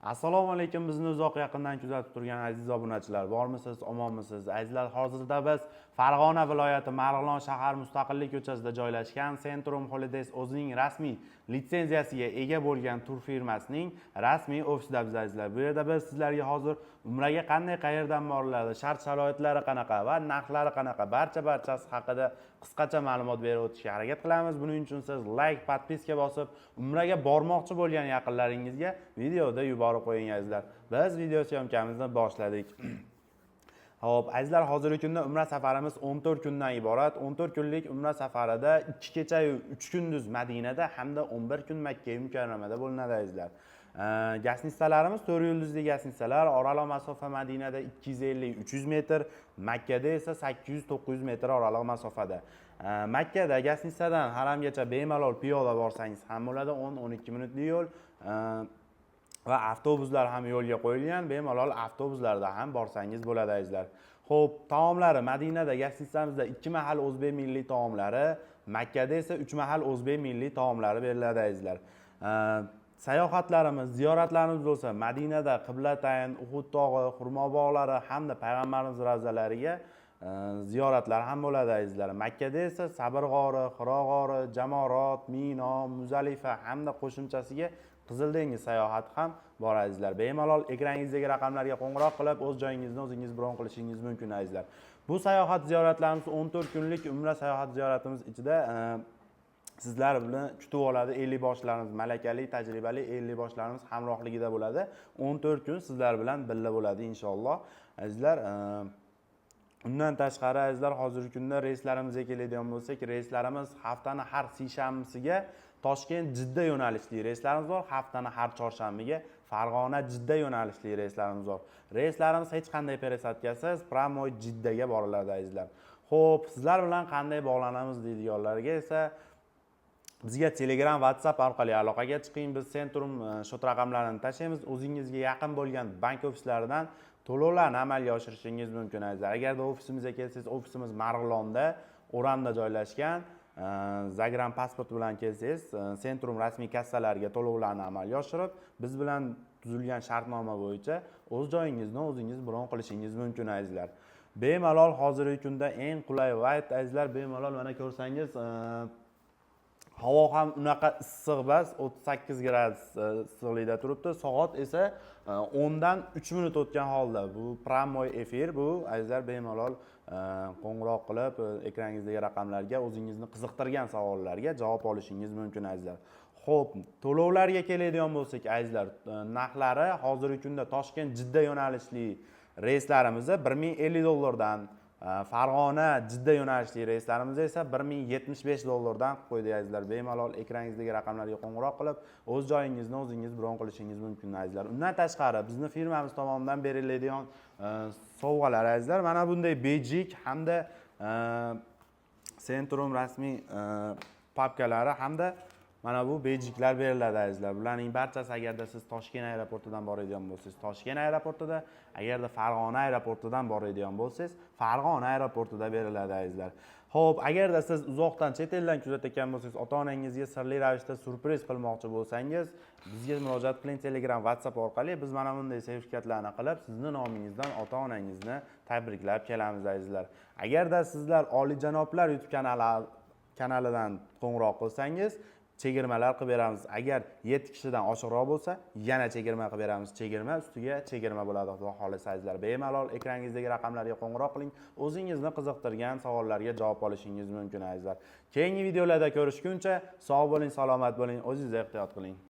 Assalomu alaykum, bizni uzoq yaqindan kuzatib turgan aziz obunachilar, bormisiz, omonmisiz? Azizlar, hozirda biz Farg'ona viloyati Marg'ilon shahar Mustaqillik ko'chasida joylashgan Centrum Holidays o'zining rasmiy litsenziyasiga ega bo'lgan tur firmasining rasmiy ofisida biz azizlar. Bu yerda biz sizlarga hozir umraga qanday, qayerdan boriladi, shart-sharoitlari qanaqa va narxlari qanaqa, barchasi haqida qisqacha ma'lumot berib o'tishga harakat qilamiz. Buning uchun siz like, podpiska bosib, umraga bormoqchi bo'lgan yaqinlaringizga videoda yuborib qo'ying azizlar. Biz video syomkamizni boshladik. Xo'p, azizlar, hozirgi kunda umra safarimiz 14 kundan iborat. 14 kunlik umra safarida 2 kecha 3 kunduz Madinada hamda 11 kun Makka mukarramada bo'linadi azizlar. Gasnistalarimiz 4 yulduzli gasnistalar, oraliq masofa Madinada 250-300 metr, Makkada esa 800-900 metr oraliq masofada. Makkada gasnistadan haramgacha bemalol piyoda borsangiz ham bo'ladi, 10-12 minutlik yo'l. Va avtobuslar ham yo'lga qo'yilgan, bemalol avtobuslarda ham borsangiz bo'ladi azizlar. Xo'p, taomlari Madinada gasnistamizda 2 mahal o'zbek milliy taomlari, Makkada esa 3 mahal o'zbek milliy taomlari beriladi azizlar. Sayohatlarimiz, ziyoratlarimiz bo'lsa Madinada Qiblatayn, Uhud tog'i, Xurmo bog'lari hamda payg'ambarimiz ravzalariga ziyoratlar ham bo'ladi azizlar. Makkada esa Sabr g'ori, Hiro g'ori, Jamorot, Mino, Muzalifa hamda qo'shimchasiga Qizil dengiz sayohati ham bor azizlar. Bemalol ekrangingizdagi raqamlarga qo'ng'iroq qilib, o'z joyingizni o'zingiz bron qilishingiz mumkin azizlar. Bu sayohat ziyoratlarimiz 14 kunlik umra sayohat ziyoratimiz ichida sizlar bilan kutib oladi 50 boshlarimiz, malakali, tajribali 50 boshlarimiz hamrohligida bo'ladi. 14 kun sizlar bilan birga bo'ladi inshaalloh. Azizlar, undan tashqari azizlar, hozirgi kunda reyslarimizga keladigan bo'lsak, reyslarimiz haftani har seshanbasiga Toshkent Jidda yo'nalishli reyslarimiz bor. Haftani har chorshanbaga Farg'ona Jidda yo'nalishli reyslarimiz bor. Reyslarimiz hech qanday peresadkasiz Pramoy Jiddaga boriladi azizlar. Xo'p, sizlar bilan qanday bog'lanamiz deydiganlarga esa bizga Telegram, WhatsApp orqali aloqaga chiqing. Biz Centrum shot raqamlarini tashlaymiz. O'zingizga yaqin bo'lgan bank ofislaridan to'lovlarni amalga oshirishingiz mumkin azizlar. Agarda ofisimizga kelsangiz, ofisimiz Marg'ilonda, O'ramda joylashgan. Zagram pasport bilan kelsangiz, Centrum rasmiy kassalariga to'lovlarni amalga oshirib, biz bilan tuzilgan shartnoma bo'yicha o'z joyingizni o'zingiz bron qilishingiz mumkin azizlar. Bemalol hozirgi kunda eng qulay vaqt azizlar, bemalol mana ko'rsangiz, havo ham unaqa issiq emas, 38 gradus issiqlikda turibdi. Soat esa 10 dan 3 minut o'tgan holda. Bu Pramoy efir, bu azizlar bemalol qo'ng'iroq qilib ekrangingizdagi raqamlarga o'zingizni qiziqtirgan savollarga javob olishingiz mumkin azizlar. Xo'p, to'lovlarga keladigan bo'lsak azizlar, narxlari hozirgi kunda Toshkent Jidda yo'nalishli reyslarimizni $1050 dan, Farg'ona Jidda yo'nalishli reyslarimiz esa $1075 qo'ydi azizlar. Bemalol ekrangingizdagi raqamlarga qo'ng'iroq qilib, o'z joyingizni o'zingiz bron qilishingiz mumkin azizlar. Undan tashqari bizni firmamiz tomonidan beriladigan sovg'alar azizlar, mana bunday bejik hamda Centrum rasmiy papkalari hamda mana bu bejiklar beriladi azizlar. Bularning barchasi agarda siz Toshkent aeroportidan boradigan bo'lsangiz, Toshkent aeroportida, agarda Farg'ona aeroportidan boradigan bo'lsangiz, Farg'ona aeroportida beriladi azizlar. Xo'p, agarda siz uzoqdan chet eldan kuzatayotgan bo'lsangiz, ota-onangizga sirli ravishda surpriz qilmoqchi bo'lsangiz, bizga murojaat qiling Telegram, WhatsApp orqali. Biz mana bunday sertifikatlarni qilib, sizning nomingizdan ota-onangizni tabriklab kelamiz azizlar. Agarda sizlar Olijanoblar YouTube kanalidan qo'ng'iroq qilsangiz, chegirmalar qilib beramiz. Agar 7 kishidan oshiqroq bo'lsa, yana chegirma qilib beramiz. Chegirma ustiga chegirma bo'ladi, xudo xolisa azizlar. Bemalol ekrangingizdagi raqamlarga qo'ng'iroq qiling. O'zingizni qiziqtirgan savollarga javob olishingiz mumkin azizlar. Keyingi videolarda ko'rishguncha sog' bo'ling, salomat bo'ling, o'zingizni ehtiyot qiling.